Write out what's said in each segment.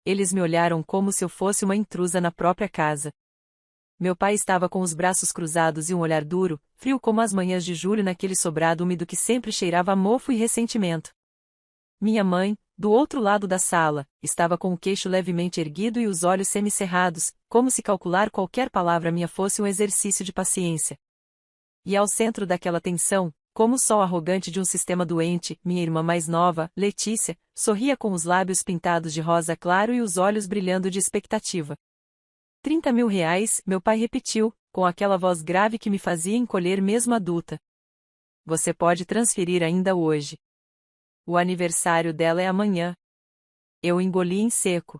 Eles me olharam como se eu fosse uma intrusa na própria casa. Meu pai estava com os braços cruzados e um olhar duro, frio como as manhãs de julho naquele sobrado úmido que sempre cheirava a mofo e ressentimento. Minha mãe, do outro lado da sala, estava com o queixo levemente erguido e os olhos semicerrados, como se calcular qualquer palavra minha fosse um exercício de paciência. E ao centro daquela tensão, como o sol arrogante de um sistema doente, minha irmã mais nova, Letícia, sorria com os lábios pintados de rosa claro e os olhos brilhando de expectativa. 30.000 reais, meu pai repetiu, com aquela voz grave que me fazia encolher mesmo adulta. Você pode transferir ainda hoje. O aniversário dela é amanhã. Eu engoli em seco.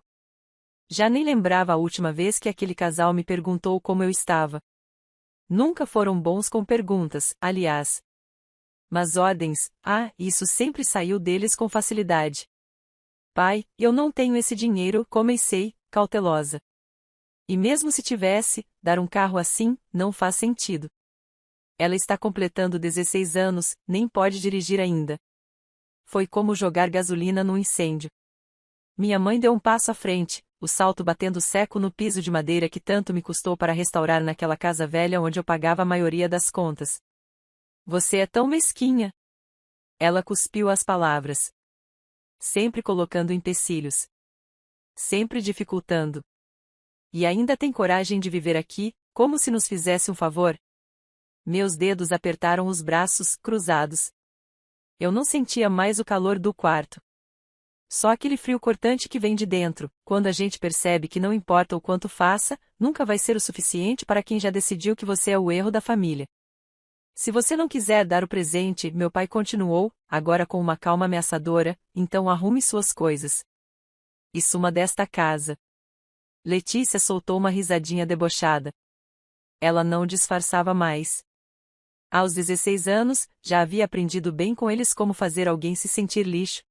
Já nem lembrava a última vez que aquele casal me perguntou como eu estava. Nunca foram bons com perguntas, aliás. Mas ordens, isso sempre saiu deles com facilidade. Pai, eu não tenho esse dinheiro, comecei, cautelosa. E mesmo se tivesse, dar um carro assim, não faz sentido. Ela está completando 16 anos, nem pode dirigir ainda. Foi como jogar gasolina num incêndio. Minha mãe deu um passo à frente, o salto batendo seco no piso de madeira que tanto me custou para restaurar naquela casa velha onde eu pagava a maioria das contas. Você é tão mesquinha. Ela cuspiu as palavras. Sempre colocando empecilhos. Sempre dificultando. E ainda tem coragem de viver aqui, como se nos fizesse um favor? Meus dedos apertaram os braços, cruzados. Eu não sentia mais o calor do quarto. Só aquele frio cortante que vem de dentro, quando a gente percebe que não importa o quanto faça, nunca vai ser o suficiente para quem já decidiu que você é o erro da família. Se você não quiser dar o presente, meu pai continuou, agora com uma calma ameaçadora, então arrume suas coisas. E suma desta casa. Letícia soltou uma risadinha debochada. Ela não disfarçava mais. Aos 16 anos, já havia aprendido bem com eles como fazer alguém se sentir lixo.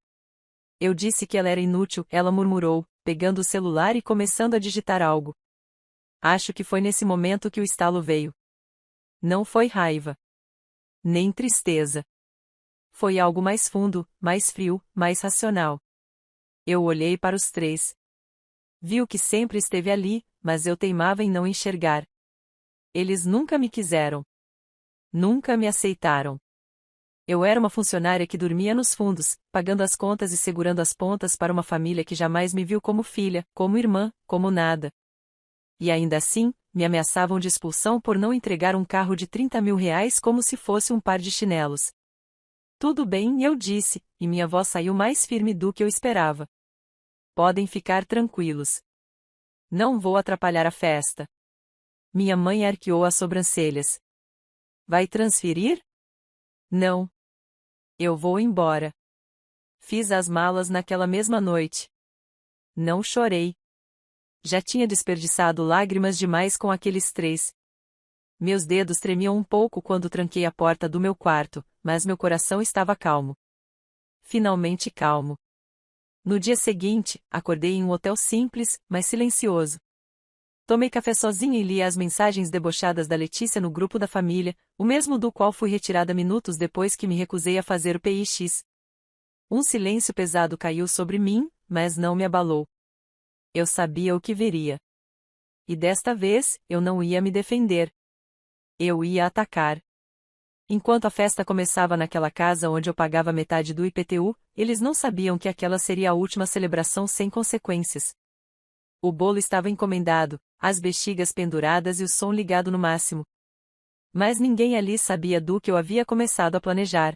Eu disse que ela era inútil, ela murmurou, pegando o celular e começando a digitar algo. Acho que foi nesse momento que o estalo veio. Não foi raiva. Nem tristeza. Foi algo mais fundo, mais frio, mais racional. Eu olhei para os três. Vi o que sempre esteve ali, mas eu teimava em não enxergar. Eles nunca me quiseram. Nunca me aceitaram. Eu era uma funcionária que dormia nos fundos, pagando as contas e segurando as pontas para uma família que jamais me viu como filha, como irmã, como nada. E ainda assim, me ameaçavam de expulsão por não entregar um carro de 30.000 reais como se fosse um par de chinelos. Tudo bem, eu disse, e minha voz saiu mais firme do que eu esperava. Podem ficar tranquilos. Não vou atrapalhar a festa. Minha mãe arqueou as sobrancelhas. Vai transferir? Não. Eu vou embora. Fiz as malas naquela mesma noite. Não chorei. Já tinha desperdiçado lágrimas demais com aqueles três. Meus dedos tremiam um pouco quando tranquei a porta do meu quarto, mas meu coração estava calmo. Finalmente calmo. No dia seguinte, acordei em um hotel simples, mas silencioso. Tomei café sozinha e li as mensagens debochadas da Letícia no grupo da família, o mesmo do qual fui retirada minutos depois que me recusei a fazer o PIX. Um silêncio pesado caiu sobre mim, mas não me abalou. Eu sabia o que viria. E desta vez, eu não ia me defender. Eu ia atacar. Enquanto a festa começava naquela casa onde eu pagava metade do IPTU, eles não sabiam que aquela seria a última celebração sem consequências. O bolo estava encomendado, as bexigas penduradas e o som ligado no máximo. Mas ninguém ali sabia do que eu havia começado a planejar.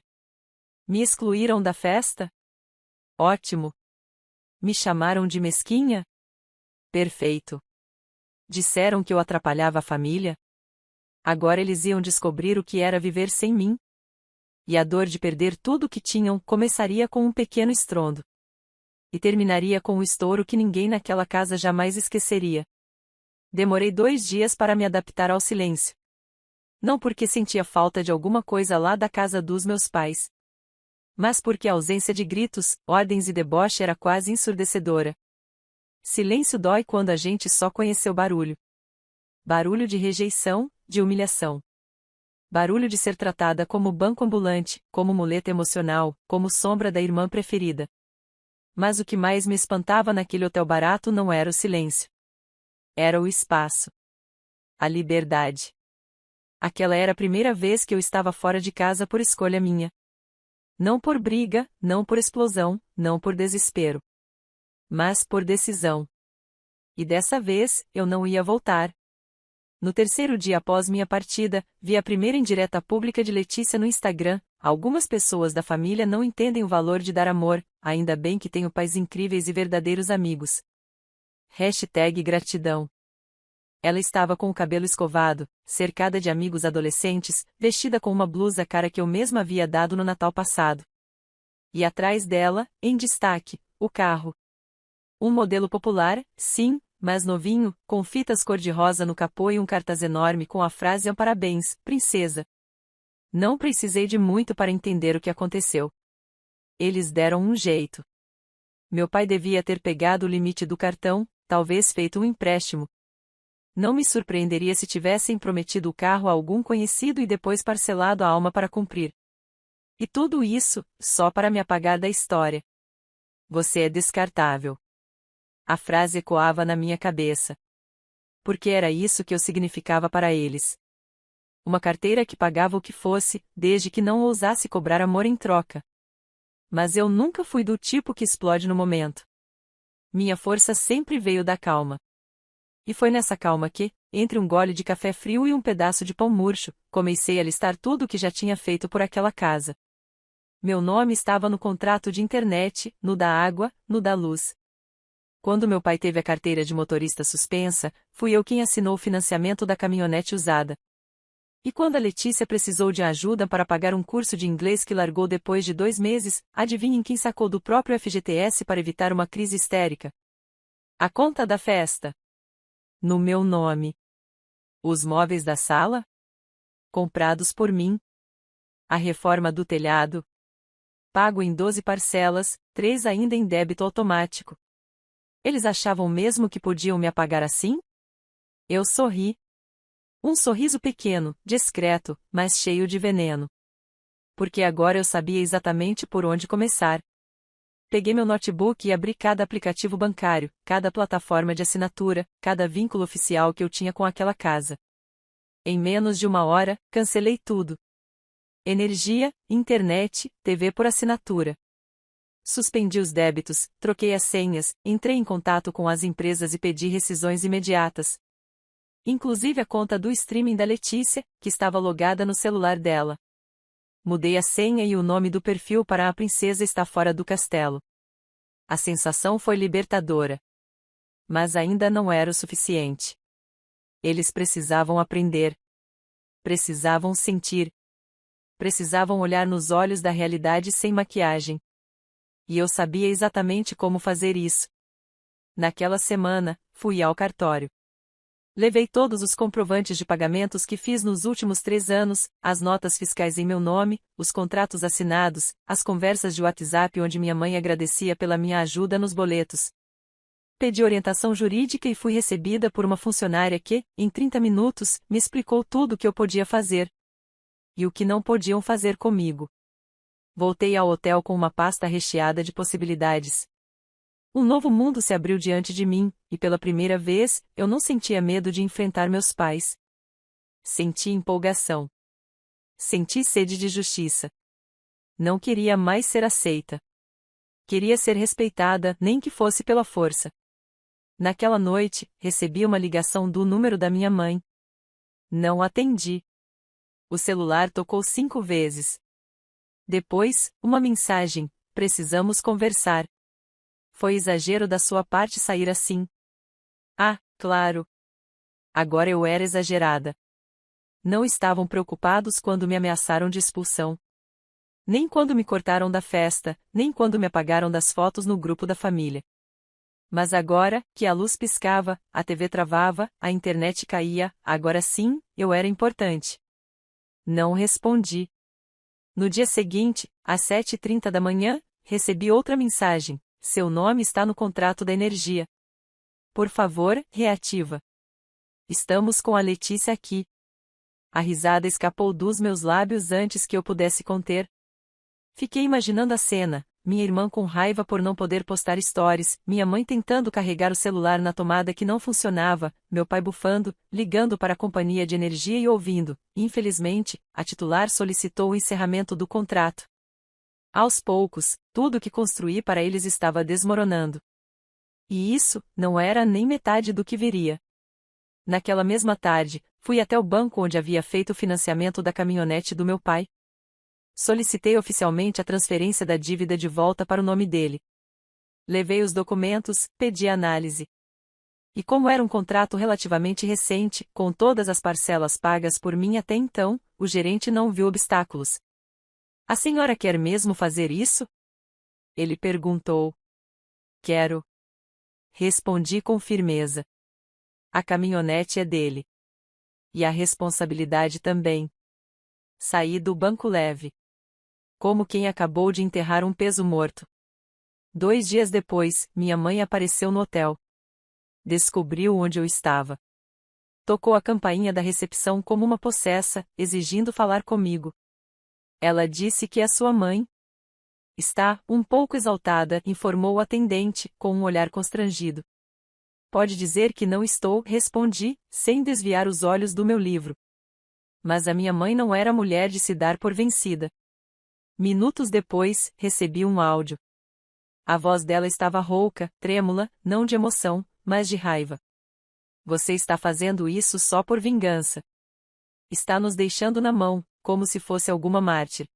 Me excluíram da festa? Ótimo. Me chamaram de mesquinha? Perfeito. Disseram que eu atrapalhava a família? Agora eles iam descobrir o que era viver sem mim. E a dor de perder tudo o que tinham começaria com um pequeno estrondo. E terminaria com um estouro que ninguém naquela casa jamais esqueceria. Demorei 2 dias para me adaptar ao silêncio. Não porque sentia falta de alguma coisa lá da casa dos meus pais. Mas porque a ausência de gritos, ordens e deboche era quase ensurdecedora. Silêncio dói quando a gente só conheceu barulho. Barulho de rejeição, de humilhação. Barulho de ser tratada como banco ambulante, como muleta emocional, como sombra da irmã preferida. Mas o que mais me espantava naquele hotel barato não era o silêncio. Era o espaço. A liberdade. Aquela era a primeira vez que eu estava fora de casa por escolha minha. Não por briga, não por explosão, não por desespero. Mas por decisão. E dessa vez, eu não ia voltar. No terceiro dia após minha partida, vi a primeira indireta pública de Letícia no Instagram. Algumas pessoas da família não entendem o valor de dar amor, ainda bem que tenho pais incríveis e verdadeiros amigos. #gratidão. Ela estava com o cabelo escovado, cercada de amigos adolescentes, vestida com uma blusa cara que eu mesma havia dado no Natal passado. E atrás dela, em destaque, o carro. Um modelo popular, sim, mas novinho, com fitas cor-de-rosa no capô e um cartaz enorme com a frase "Parabéns, princesa". Não precisei de muito para entender o que aconteceu. Eles deram um jeito. Meu pai devia ter pegado o limite do cartão, talvez feito um empréstimo. Não me surpreenderia se tivessem prometido o carro a algum conhecido e depois parcelado a alma para cumprir. E tudo isso, só para me apagar da história. Você é descartável. A frase ecoava na minha cabeça. Porque era isso que eu significava para eles. Uma carteira que pagava o que fosse, desde que não ousasse cobrar amor em troca. Mas eu nunca fui do tipo que explode no momento. Minha força sempre veio da calma. E foi nessa calma que, entre um gole de café frio e um pedaço de pão murcho, comecei a listar tudo o que já tinha feito por aquela casa. Meu nome estava no contrato de internet, no da água, no da luz. Quando meu pai teve a carteira de motorista suspensa, fui eu quem assinou o financiamento da caminhonete usada. E quando a Letícia precisou de ajuda para pagar um curso de inglês que largou depois de 2 meses, adivinhem quem sacou do próprio FGTS para evitar uma crise histérica? A conta da festa. No meu nome. Os móveis da sala? Comprados por mim. A reforma do telhado? Pago em 12 parcelas, 3 ainda em débito automático. Eles achavam mesmo que podiam me apagar assim? Eu sorri. Um sorriso pequeno, discreto, mas cheio de veneno. Porque agora eu sabia exatamente por onde começar. Peguei meu notebook e abri cada aplicativo bancário, cada plataforma de assinatura, cada vínculo oficial que eu tinha com aquela casa. Em menos de 1 hora, cancelei tudo. Energia, internet, TV por assinatura. Suspendi os débitos, troquei as senhas, entrei em contato com as empresas e pedi rescisões imediatas. Inclusive a conta do streaming da Letícia, que estava logada no celular dela. Mudei a senha e o nome do perfil para "A Princesa Está Fora do Castelo". A sensação foi libertadora. Mas ainda não era o suficiente. Eles precisavam aprender. Precisavam sentir. Precisavam olhar nos olhos da realidade sem maquiagem. E eu sabia exatamente como fazer isso. Naquela semana, fui ao cartório. Levei todos os comprovantes de pagamentos que fiz nos últimos 3 anos, as notas fiscais em meu nome, os contratos assinados, as conversas de WhatsApp onde minha mãe agradecia pela minha ajuda nos boletos. Pedi orientação jurídica e fui recebida por uma funcionária que, em 30 minutos, me explicou tudo o que eu podia fazer. E o que não podiam fazer comigo. Voltei ao hotel com uma pasta recheada de possibilidades. Um novo mundo se abriu diante de mim, e pela primeira vez, eu não sentia medo de enfrentar meus pais. Senti empolgação. Senti sede de justiça. Não queria mais ser aceita. Queria ser respeitada, nem que fosse pela força. Naquela noite, recebi uma ligação do número da minha mãe. Não atendi. O celular tocou 5 vezes. Depois, uma mensagem: "Precisamos conversar". Foi exagero da sua parte sair assim. Ah, claro. Agora eu era exagerada. Não estavam preocupados quando me ameaçaram de expulsão. Nem quando me cortaram da festa, nem quando me apagaram das fotos no grupo da família. Mas agora, que a luz piscava, a TV travava, a internet caía, agora sim, eu era importante. Não respondi. No dia seguinte, às 7h30 da manhã, recebi outra mensagem: "Seu nome está no contrato da energia. Por favor, reativa. Estamos com a Letícia aqui". A risada escapou dos meus lábios antes que eu pudesse conter. Fiquei imaginando a cena, minha irmã com raiva por não poder postar stories, minha mãe tentando carregar o celular na tomada que não funcionava, meu pai bufando, ligando para a companhia de energia e ouvindo. Infelizmente, a titular solicitou o encerramento do contrato. Aos poucos, tudo que construí para eles estava desmoronando. E isso não era nem metade do que viria. Naquela mesma tarde, fui até o banco onde havia feito o financiamento da caminhonete do meu pai. Solicitei oficialmente a transferência da dívida de volta para o nome dele. Levei os documentos, pedi análise. E como era um contrato relativamente recente, com todas as parcelas pagas por mim até então, o gerente não viu obstáculos. A senhora quer mesmo fazer isso? Ele perguntou. Quero. Respondi com firmeza. A caminhonete é dele. E a responsabilidade também. Saí do banco leve. Como quem acabou de enterrar um peso morto. 2 dias depois, minha mãe apareceu no hotel. Descobriu onde eu estava. Tocou a campainha da recepção como uma possessa, exigindo falar comigo. Ela disse que é sua mãe. Está, um pouco exaltada, informou o atendente, com um olhar constrangido. Pode dizer que não estou, respondi, sem desviar os olhos do meu livro. Mas a minha mãe não era mulher de se dar por vencida. Minutos depois, recebi um áudio. A voz dela estava rouca, trêmula, não de emoção, mas de raiva. Você está fazendo isso só por vingança. Está nos deixando na mão, como se fosse alguma mártir.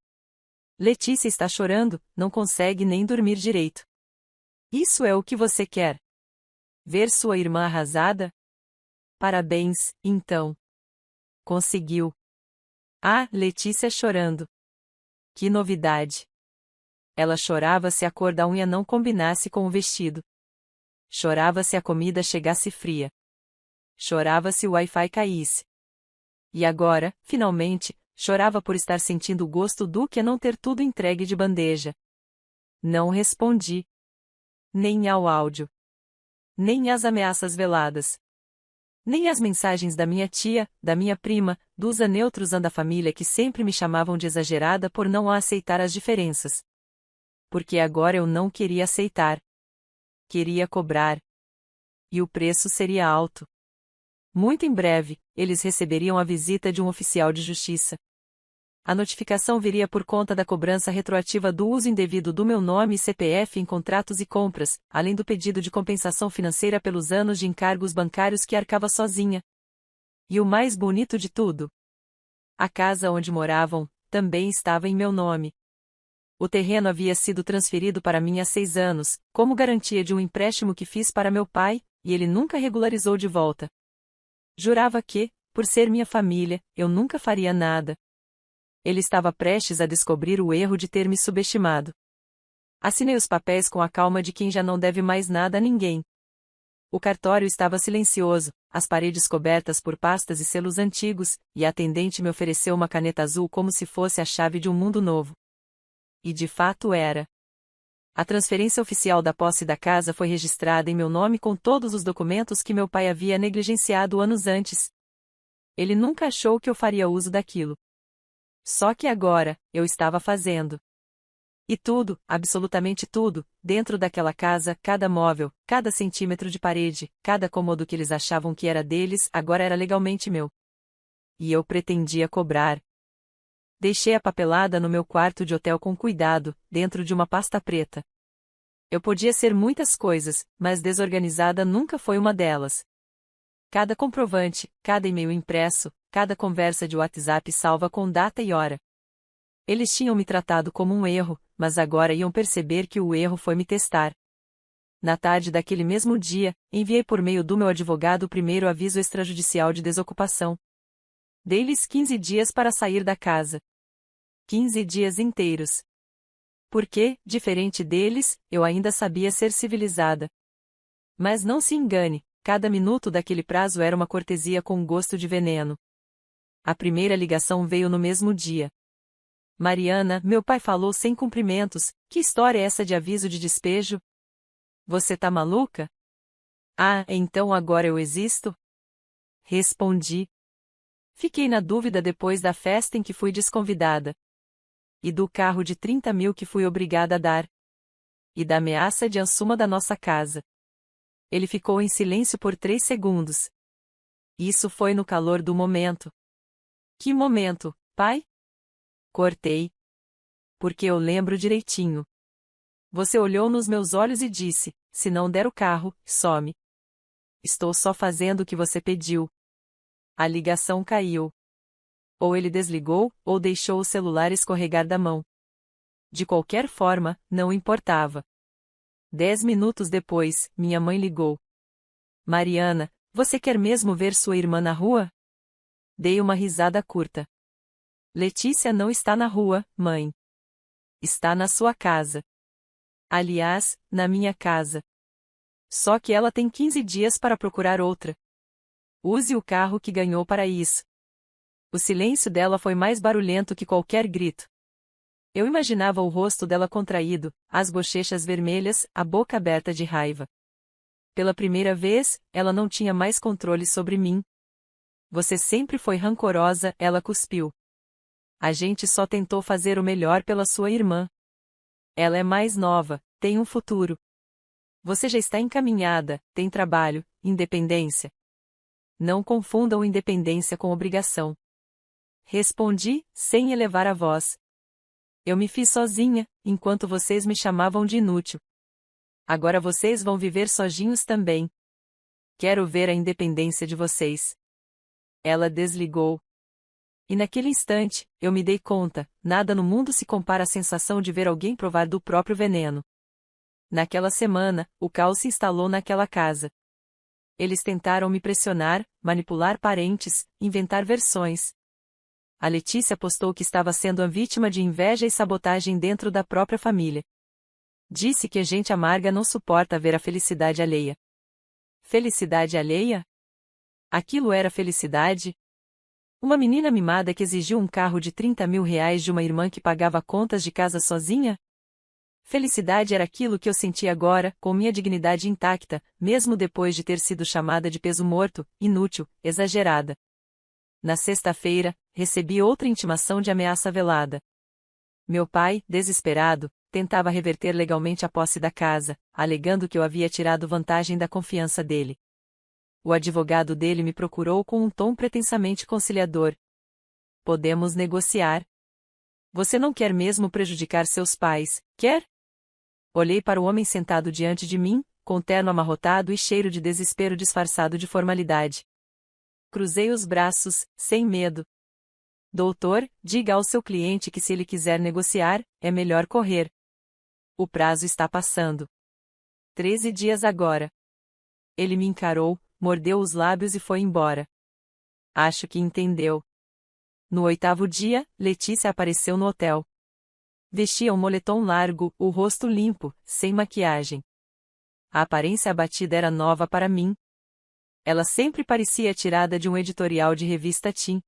Letícia está chorando, não consegue nem dormir direito. Isso é o que você quer? Ver sua irmã arrasada? Parabéns, então. Conseguiu. Ah, Letícia chorando. Que novidade. Ela chorava se a cor da unha não combinasse com o vestido. Chorava se a comida chegasse fria. Chorava se o Wi-Fi caísse. E agora, finalmente, chorava por estar sentindo o gosto do que é não ter tudo entregue de bandeja. Não respondi. Nem ao áudio. Nem às ameaças veladas. Nem às mensagens da minha tia, da minha prima, dos neutros da família que sempre me chamavam de exagerada por não aceitar as diferenças. Porque agora eu não queria aceitar. Queria cobrar. E o preço seria alto. Muito em breve, eles receberiam a visita de um oficial de justiça. A notificação viria por conta da cobrança retroativa do uso indevido do meu nome e CPF em contratos e compras, além do pedido de compensação financeira pelos anos de encargos bancários que arcava sozinha. E o mais bonito de tudo? A casa onde moravam, também estava em meu nome. O terreno havia sido transferido para mim há 6 anos, como garantia de um empréstimo que fiz para meu pai, e ele nunca regularizou de volta. Jurava que, por ser minha família, eu nunca faria nada. Ele estava prestes a descobrir o erro de ter me subestimado. Assinei os papéis com a calma de quem já não deve mais nada a ninguém. O cartório estava silencioso, as paredes cobertas por pastas e selos antigos, e a atendente me ofereceu uma caneta azul como se fosse a chave de um mundo novo. E de fato era. A transferência oficial da posse da casa foi registrada em meu nome com todos os documentos que meu pai havia negligenciado anos antes. Ele nunca achou que eu faria uso daquilo. Só que agora, eu estava fazendo. E tudo, absolutamente tudo, dentro daquela casa, cada móvel, cada centímetro de parede, cada cômodo que eles achavam que era deles, agora era legalmente meu. E eu pretendia cobrar. Deixei a papelada no meu quarto de hotel com cuidado, dentro de uma pasta preta. Eu podia ser muitas coisas, mas desorganizada nunca foi uma delas. Cada comprovante, cada e-mail impresso, cada conversa de WhatsApp salva com data e hora. Eles tinham me tratado como um erro, mas agora iam perceber que o erro foi me testar. Na tarde daquele mesmo dia, enviei por meio do meu advogado o primeiro aviso extrajudicial de desocupação. Dei-lhes 15 dias para sair da casa. 15 dias inteiros. Porque, diferente deles, eu ainda sabia ser civilizada. Mas não se engane, cada minuto daquele prazo era uma cortesia com gosto de veneno. A primeira ligação veio no mesmo dia. Mariana, meu pai falou sem cumprimentos, que história é essa de aviso de despejo? Você tá maluca? Ah, então agora eu existo? Respondi. Fiquei na dúvida depois da festa em que fui desconvidada. E do carro de 30 mil que fui obrigada a dar. e da ameaça de Ansuma da nossa casa. Ele ficou em silêncio por 3 segundos. Isso foi no calor do momento. Que momento, pai? Cortei. Porque eu lembro direitinho. Você olhou nos meus olhos e disse: se não der o carro, some. Estou só fazendo o que você pediu. A ligação caiu. Ou ele desligou, ou deixou o celular escorregar da mão. De qualquer forma, não importava. 10 minutos depois, minha mãe ligou. Mariana, você quer mesmo ver sua irmã na rua? Dei uma risada curta. Letícia não está na rua, mãe. Está na sua casa. Aliás, na minha casa. Só que ela tem 15 dias para procurar outra. Use o carro que ganhou para isso. O silêncio dela foi mais barulhento que qualquer grito. Eu imaginava o rosto dela contraído, as bochechas vermelhas, a boca aberta de raiva. Pela primeira vez, ela não tinha mais controle sobre mim. Você sempre foi rancorosa, ela cuspiu. A gente só tentou fazer o melhor pela sua irmã. Ela é mais nova, tem um futuro. Você já está encaminhada, tem trabalho, independência. Não confundam independência com obrigação. Respondi, sem elevar a voz. Eu me fiz sozinha, enquanto vocês me chamavam de inútil. Agora vocês vão viver sozinhos também. Quero ver a independência de vocês. Ela desligou. E naquele instante, eu me dei conta, nada no mundo se compara à sensação de ver alguém provar do próprio veneno. Naquela semana, o caos se instalou naquela casa. Eles tentaram me pressionar, manipular parentes, inventar versões. A Letícia postou que estava sendo a vítima de inveja e sabotagem dentro da própria família. Disse que a gente amarga não suporta ver a felicidade alheia. Felicidade alheia? Aquilo era felicidade? Uma menina mimada que exigiu um carro de 30 mil reais de uma irmã que pagava contas de casa sozinha? Felicidade era aquilo que eu sentia agora, com minha dignidade intacta, mesmo depois de ter sido chamada de peso morto, inútil, exagerada. Na sexta-feira, recebi outra intimação de ameaça velada. Meu pai, desesperado, tentava reverter legalmente a posse da casa, alegando que eu havia tirado vantagem da confiança dele. O advogado dele me procurou com um tom pretensamente conciliador. Podemos negociar. Você não quer mesmo prejudicar seus pais, quer? Olhei para o homem sentado diante de mim, com terno amarrotado e cheiro de desespero disfarçado de formalidade. Cruzei os braços, sem medo. Doutor, diga ao seu cliente que se ele quiser negociar, é melhor correr. O prazo está passando. 13 dias agora. Ele me encarou, mordeu os lábios e foi embora. Acho que entendeu. No 8º dia, Letícia apareceu no hotel. Vestia um moletom largo, o rosto limpo, sem maquiagem. A aparência abatida era nova para mim. Ela sempre parecia tirada de um editorial de revista teen.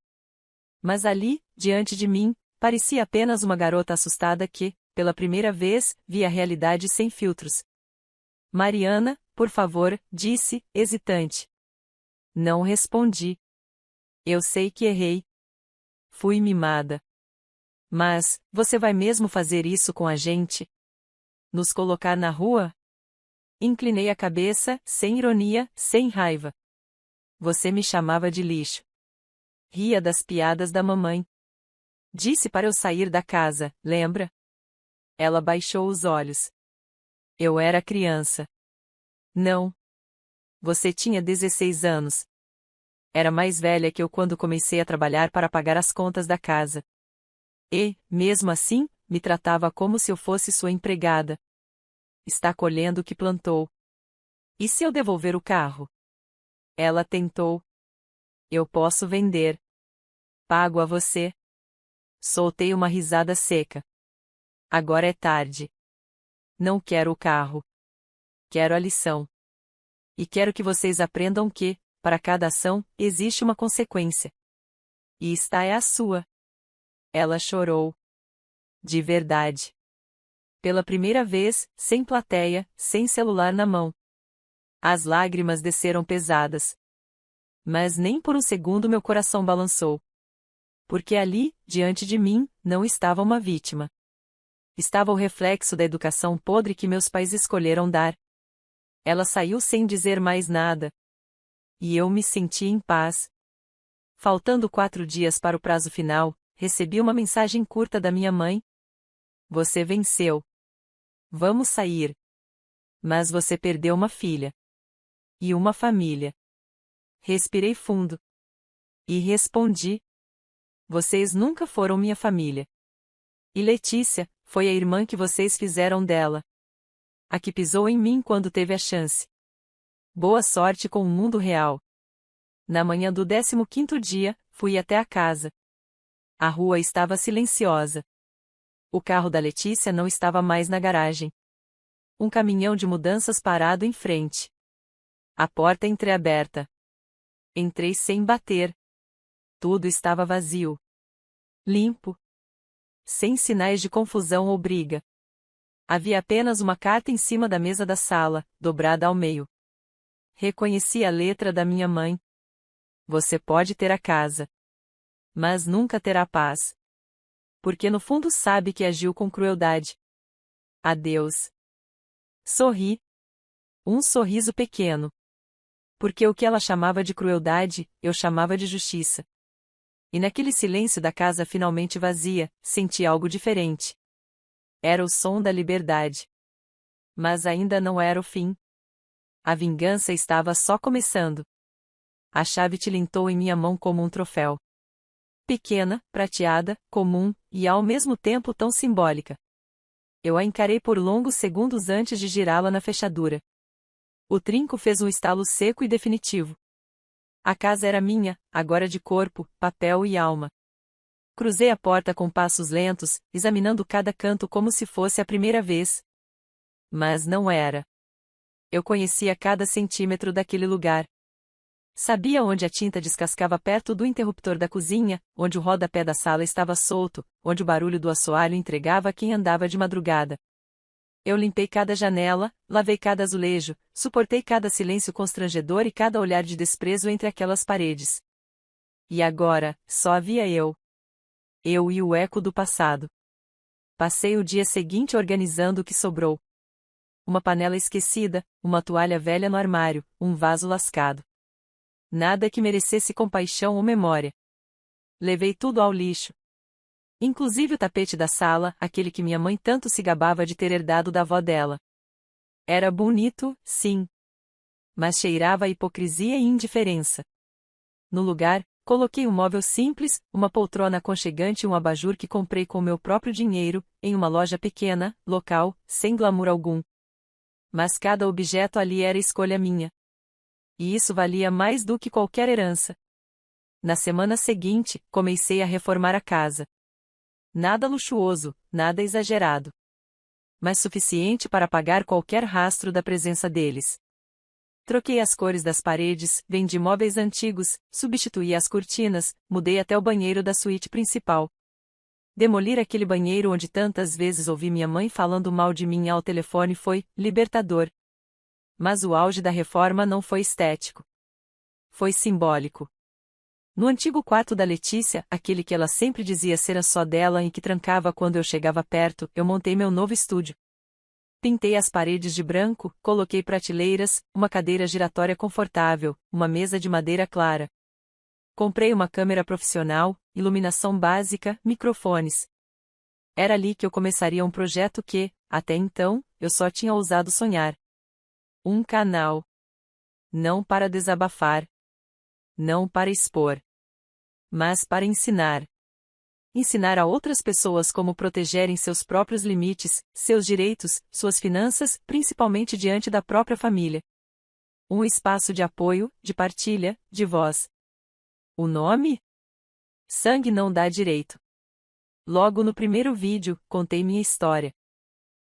Mas ali, diante de mim, parecia apenas uma garota assustada que, pela primeira vez, via a realidade sem filtros. Mariana, por favor, disse, hesitante. Não respondi. Eu sei que errei. Fui mimada. Mas, você vai mesmo fazer isso com a gente? Nos colocar na rua? Inclinei a cabeça, sem ironia, sem raiva. Você me chamava de lixo. Ria das piadas da mamãe. Disse para eu sair da casa, lembra? Ela baixou os olhos. Eu era criança. Não. Você tinha 16 anos. Era mais velha que eu quando comecei a trabalhar para pagar as contas da casa. E, mesmo assim, me tratava como se eu fosse sua empregada. Está colhendo o que plantou. E se eu devolver o carro? Ela tentou. Eu posso vender. Pago a você. Soltei uma risada seca. Agora é tarde. Não quero o carro. Quero a lição. E quero que vocês aprendam que, para cada ação, existe uma consequência. E esta é a sua. Ela chorou. De verdade. Pela primeira vez, sem plateia, sem celular na mão. As lágrimas desceram pesadas. Mas nem por um segundo meu coração balançou. Porque ali, diante de mim, não estava uma vítima. estava o reflexo da educação podre que meus pais escolheram dar. Ela saiu sem dizer mais nada. E eu me senti em paz. Faltando 4 dias para o prazo final, recebi uma mensagem curta da minha mãe. Você venceu. Vamos sair. Mas você perdeu uma filha. E uma família. Respirei fundo. E respondi. Vocês nunca foram minha família. E Letícia, foi a irmã que vocês fizeram dela. A que pisou em mim quando teve a chance. Boa sorte com o mundo real. Na manhã do 15º dia, fui até a casa. A rua estava silenciosa. O carro da Letícia não estava mais na garagem. Um caminhão de mudanças parado em frente. A porta entreaberta. Entrei sem bater. Tudo estava vazio. Limpo. Sem sinais de confusão ou briga. Havia apenas uma carta em cima da mesa da sala, dobrada ao meio. Reconheci a letra da minha mãe. Você pode ter a casa. Mas nunca terá paz. Porque no fundo sabe que agiu com crueldade. Adeus. Sorri. Um sorriso pequeno. Porque o que ela chamava de crueldade, eu chamava de justiça. E naquele silêncio da casa finalmente vazia, senti algo diferente. Era o som da liberdade. Mas ainda não era o fim. A vingança estava só começando. A chave tilintou em minha mão como um troféu. Pequena, prateada, comum, e ao mesmo tempo tão simbólica. Eu a encarei por longos segundos antes de girá-la na fechadura. O trinco fez um estalo seco e definitivo. A casa era minha, agora de corpo, papel e alma. Cruzei a porta com passos lentos, examinando cada canto como se fosse a primeira vez. Mas não era. Eu conhecia cada centímetro daquele lugar. Sabia onde a tinta descascava perto do interruptor da cozinha, onde o rodapé da sala estava solto, onde o barulho do assoalho entregava a quem andava de madrugada. Eu limpei cada janela, lavei cada azulejo, suportei cada silêncio constrangedor e cada olhar de desprezo entre aquelas paredes. E agora, só havia eu. Eu e o eco do passado. Passei o dia seguinte organizando o que sobrou. Uma panela esquecida, uma toalha velha no armário, um vaso lascado. Nada que merecesse compaixão ou memória. Levei tudo ao lixo. Inclusive o tapete da sala, aquele que minha mãe tanto se gabava de ter herdado da avó dela. Era bonito, sim. Mas cheirava a hipocrisia e indiferença. No lugar, coloquei um móvel simples, uma poltrona aconchegante e um abajur que comprei com meu próprio dinheiro, em uma loja pequena, local, sem glamour algum. Mas cada objeto ali era escolha minha. E isso valia mais do que qualquer herança. Na semana seguinte, comecei a reformar a casa. Nada luxuoso, nada exagerado. Mas suficiente para apagar qualquer rastro da presença deles. Troquei as cores das paredes, vendi móveis antigos, substituí as cortinas, mudei até o banheiro da suíte principal. Demolir aquele banheiro onde tantas vezes ouvi minha mãe falando mal de mim ao telefone foi libertador. Mas o auge da reforma não foi estético. Foi simbólico. No antigo quarto da Letícia, aquele que ela sempre dizia ser a só dela e que trancava quando eu chegava perto, eu montei meu novo estúdio. Pintei as paredes de branco, coloquei prateleiras, uma cadeira giratória confortável, uma mesa de madeira clara. Comprei uma câmera profissional, iluminação básica, microfones. Era ali que eu começaria um projeto que, até então, eu só tinha ousado sonhar. Um canal. Não para desabafar. Não para expor. Mas para ensinar. Ensinar a outras pessoas como protegerem seus próprios limites, seus direitos, suas finanças, principalmente diante da própria família. Um espaço de apoio, de partilha, de voz. O nome? Sangue não dá direito. Logo no primeiro vídeo, contei minha história.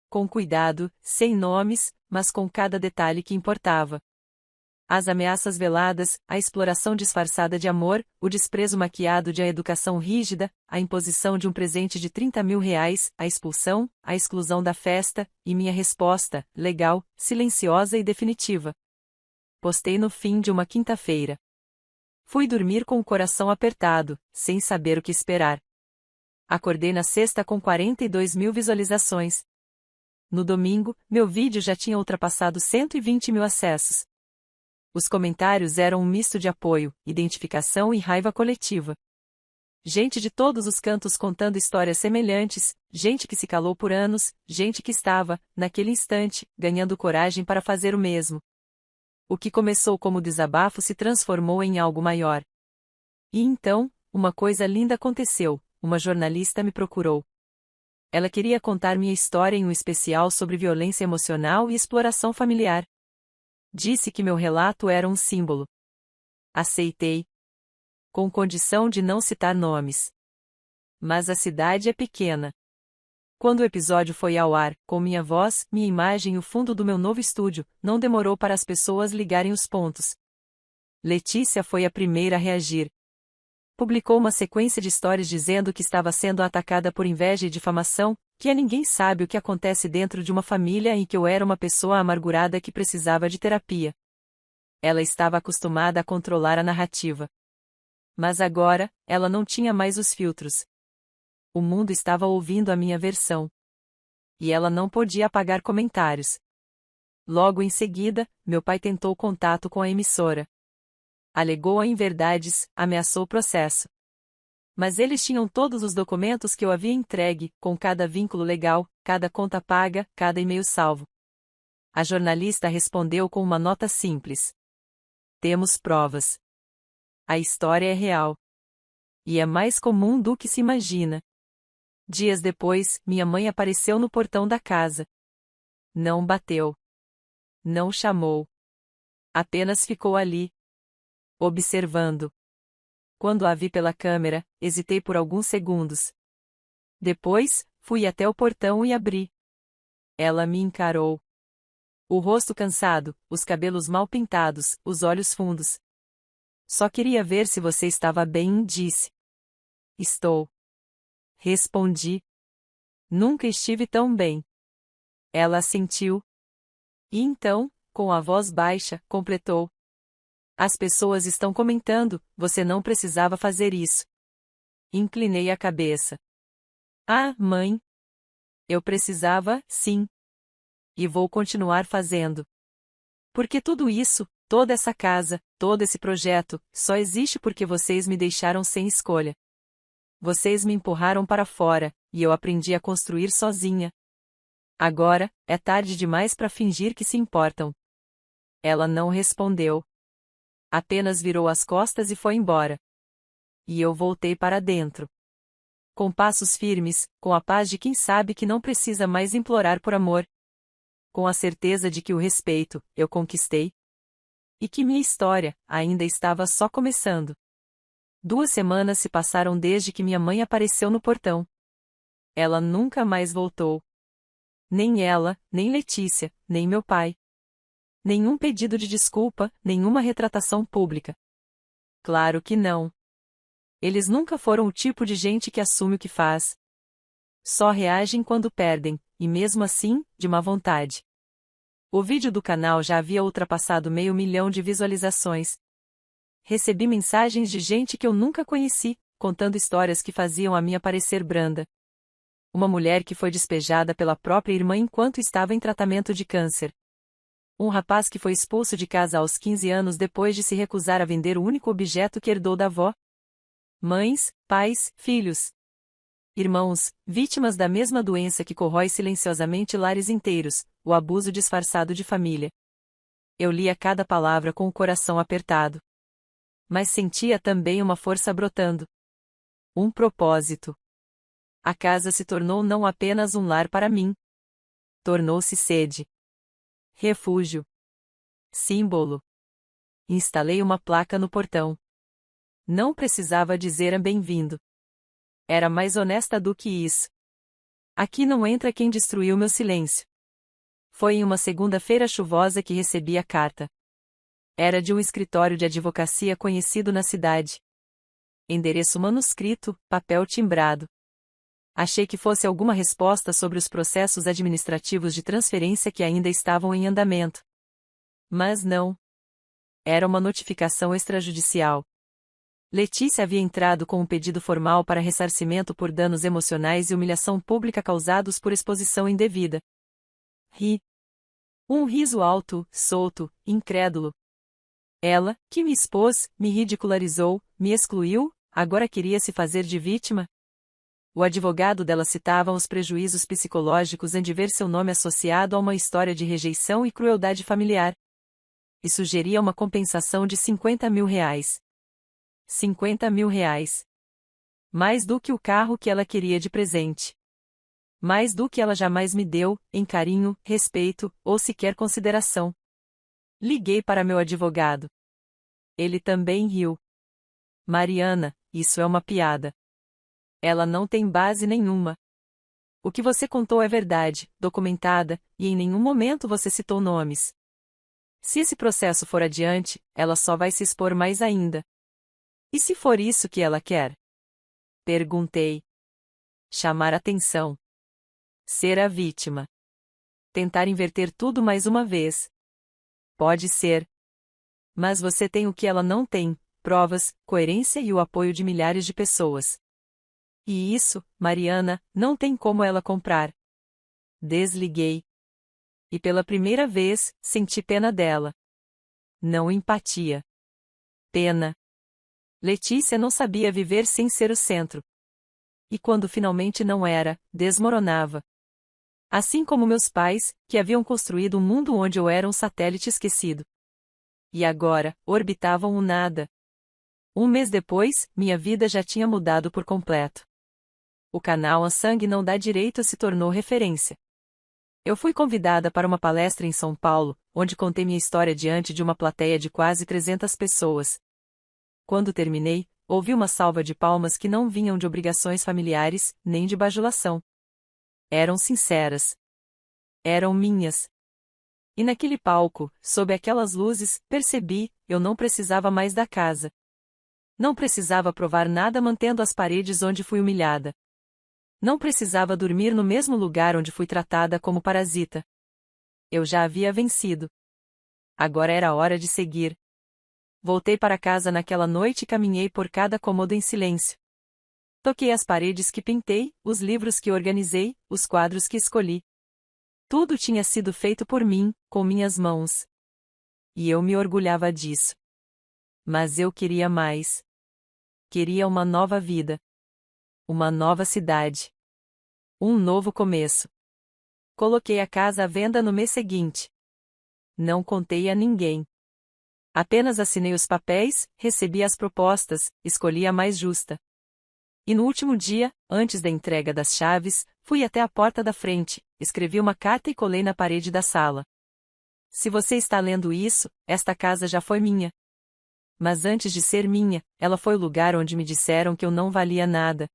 Com cuidado, sem nomes, mas com cada detalhe que importava. As ameaças veladas, a exploração disfarçada de amor, o desprezo maquiado de a educação rígida, a imposição de um presente de R$ 30.000, a expulsão, a exclusão da festa, e minha resposta, legal, silenciosa e definitiva. Postei no fim de uma quinta-feira. Fui dormir com o coração apertado, sem saber o que esperar. Acordei na sexta com 42 mil visualizações. No domingo, meu vídeo já tinha ultrapassado 120 mil acessos. Os comentários eram um misto de apoio, identificação e raiva coletiva. Gente de todos os cantos contando histórias semelhantes, gente que se calou por anos, gente que estava, naquele instante, ganhando coragem para fazer o mesmo. O que começou como desabafo se transformou em algo maior. E então, uma coisa linda aconteceu, uma jornalista me procurou. Ela queria contar minha história em um especial sobre violência emocional e exploração familiar. Disse que meu relato era um símbolo. Aceitei. Com condição de não citar nomes. Mas a cidade é pequena. Quando o episódio foi ao ar, com minha voz, minha imagem e o fundo do meu novo estúdio, não demorou para as pessoas ligarem os pontos. Letícia foi a primeira a reagir. Publicou uma sequência de stories dizendo que estava sendo atacada por inveja e difamação, que ninguém sabe o que acontece dentro de uma família e que eu era uma pessoa amargurada que precisava de terapia. Ela estava acostumada a controlar a narrativa. Mas agora, ela não tinha mais os filtros. O mundo estava ouvindo a minha versão. E ela não podia apagar comentários. Logo em seguida, meu pai tentou contato com a emissora. Alegou inverdades, ameaçou o processo. Mas eles tinham todos os documentos que eu havia entregue, com cada vínculo legal, cada conta paga, cada e-mail salvo. A jornalista respondeu com uma nota simples. Temos provas. A história é real. E é mais comum do que se imagina. Dias depois, minha mãe apareceu no portão da casa. Não bateu. Não chamou. Apenas ficou ali. Observando. Quando a vi pela câmera, hesitei por alguns segundos. Depois, fui até o portão e abri. Ela me encarou. O rosto cansado, os cabelos mal pintados, os olhos fundos. Só queria ver se você estava bem, disse. Estou. Respondi. Nunca estive tão bem. Ela assentiu. E então, com a voz baixa, completou. As pessoas estão comentando, você não precisava fazer isso. Inclinei a cabeça. Ah, mãe. Eu precisava, sim. E vou continuar fazendo. Porque tudo isso, toda essa casa, todo esse projeto, só existe porque vocês me deixaram sem escolha. Vocês me empurraram para fora, e eu aprendi a construir sozinha. Agora, é tarde demais para fingir que se importam. Ela não respondeu. Apenas virou as costas e foi embora. E eu voltei para dentro. Com passos firmes, com a paz de quem sabe que não precisa mais implorar por amor. Com a certeza de que o respeito, eu conquistei. E que minha história, ainda estava só começando. 2 semanas se passaram desde que minha mãe apareceu no portão. Ela nunca mais voltou. Nem ela, nem Letícia, nem meu pai. Nenhum pedido de desculpa, nenhuma retratação pública. Claro que não. Eles nunca foram o tipo de gente que assume o que faz. Só reagem quando perdem, e mesmo assim, de má vontade. O vídeo do canal já havia ultrapassado 500 mil de visualizações. Recebi mensagens de gente que eu nunca conheci, contando histórias que faziam a minha parecer branda. Uma mulher que foi despejada pela própria irmã enquanto estava em tratamento de câncer. Um rapaz que foi expulso de casa aos 15 anos depois de se recusar a vender o único objeto que herdou da avó. Mães, pais, filhos. Irmãos, vítimas da mesma doença que corrói silenciosamente lares inteiros, o abuso disfarçado de família. Eu lia cada palavra com o coração apertado. Mas sentia também uma força brotando. Um propósito. A casa se tornou não apenas um lar para mim. Tornou-se sede. Refúgio. Símbolo. Instalei uma placa no portão. Não precisava dizer bem-vindo. Era mais honesta do que isso. Aqui não entra quem destruiu meu silêncio. Foi em uma segunda-feira chuvosa que recebi a carta. Era de um escritório de advocacia conhecido na cidade. Endereço manuscrito, papel timbrado. Achei que fosse alguma resposta sobre os processos administrativos de transferência que ainda estavam em andamento. Mas não. Era uma notificação extrajudicial. Letícia havia entrado com um pedido formal para ressarcimento por danos emocionais e humilhação pública causados por exposição indevida. Ri. Um riso alto, solto, incrédulo. Ela, que me expôs, me ridicularizou, me excluiu, agora queria se fazer de vítima? O advogado dela citava os prejuízos psicológicos em ver seu nome associado a uma história de rejeição e crueldade familiar. E sugeria uma compensação de R$ 50.000. R$ 50.000. Mais do que o carro que ela queria de presente. Mais do que ela jamais me deu, em carinho, respeito, ou sequer consideração. Liguei para meu advogado. Ele também riu. Mariana, isso é uma piada. Ela não tem base nenhuma. O que você contou é verdade, documentada, e em nenhum momento você citou nomes. Se esse processo for adiante, ela só vai se expor mais ainda. E se for isso que ela quer? Perguntei. Chamar atenção. Ser a vítima. Tentar inverter tudo mais uma vez. Pode ser. Mas você tem o que ela não tem: provas, coerência e o apoio de milhares de pessoas. E isso, Mariana, não tem como ela comprar. Desliguei. E pela primeira vez, senti pena dela. Não empatia. Pena. Letícia não sabia viver sem ser o centro. E quando finalmente não era, desmoronava. Assim como meus pais, que haviam construído um mundo onde eu era um satélite esquecido. E agora, orbitavam o nada. Um mês depois, minha vida já tinha mudado por completo. O canal A Sangue Não Dá Direito se tornou referência. Eu fui convidada para uma palestra em São Paulo, onde contei minha história diante de uma plateia de quase 300 pessoas. Quando terminei, ouvi uma salva de palmas que não vinham de obrigações familiares, nem de bajulação. Eram sinceras. Eram minhas. E naquele palco, sob aquelas luzes, percebi, eu não precisava mais da casa. Não precisava provar nada mantendo as paredes onde fui humilhada. Não precisava dormir no mesmo lugar onde fui tratada como parasita. Eu já havia vencido. Agora era hora de seguir. Voltei para casa naquela noite e caminhei por cada cômodo em silêncio. Toquei as paredes que pintei, os livros que organizei, os quadros que escolhi. Tudo tinha sido feito por mim, com minhas mãos. E eu me orgulhava disso. Mas eu queria mais. Queria uma nova vida. Uma nova cidade. Um novo começo. Coloquei a casa à venda no mês seguinte. Não contei a ninguém. Apenas assinei os papéis, recebi as propostas, escolhi a mais justa. E no último dia, antes da entrega das chaves, fui até a porta da frente, escrevi uma carta e colei na parede da sala. Se você está lendo isso, esta casa já foi minha. Mas antes de ser minha, ela foi o lugar onde me disseram que eu não valia nada.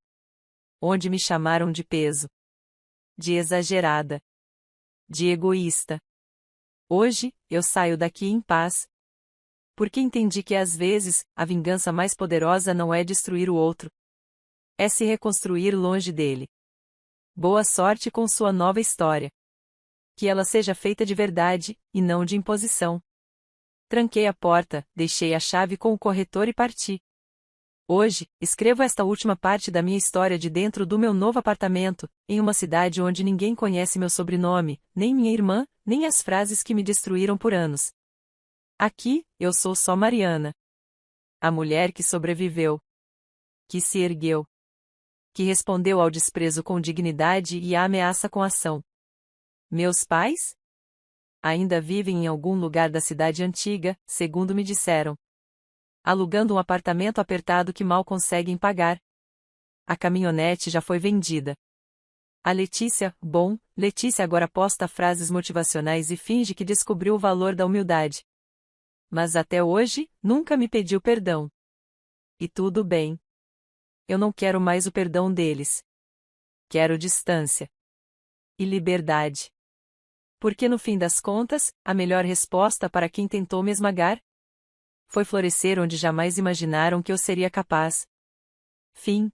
Onde me chamaram de peso. De exagerada. De egoísta. Hoje, eu saio daqui em paz. Porque entendi que às vezes, a vingança mais poderosa não é destruir o outro. É se reconstruir longe dele. Boa sorte com sua nova história. Que ela seja feita de verdade, e não de imposição. Tranquei a porta, deixei a chave com o corretor e parti. Hoje, escrevo esta última parte da minha história de dentro do meu novo apartamento, em uma cidade onde ninguém conhece meu sobrenome, nem minha irmã, nem as frases que me destruíram por anos. Aqui, eu sou só Mariana. A mulher que sobreviveu. Que se ergueu. Que respondeu ao desprezo com dignidade e à ameaça com ação. Meus pais? Ainda vivem em algum lugar da cidade antiga, segundo me disseram. Alugando um apartamento apertado que mal conseguem pagar. A caminhonete já foi vendida. A Letícia agora posta frases motivacionais e finge que descobriu o valor da humildade. Mas até hoje, nunca me pediu perdão. E tudo bem. Eu não quero mais o perdão deles. Quero distância. E liberdade. Porque no fim das contas, a melhor resposta para quem tentou me esmagar foi florescer onde jamais imaginaram que eu seria capaz. Fim.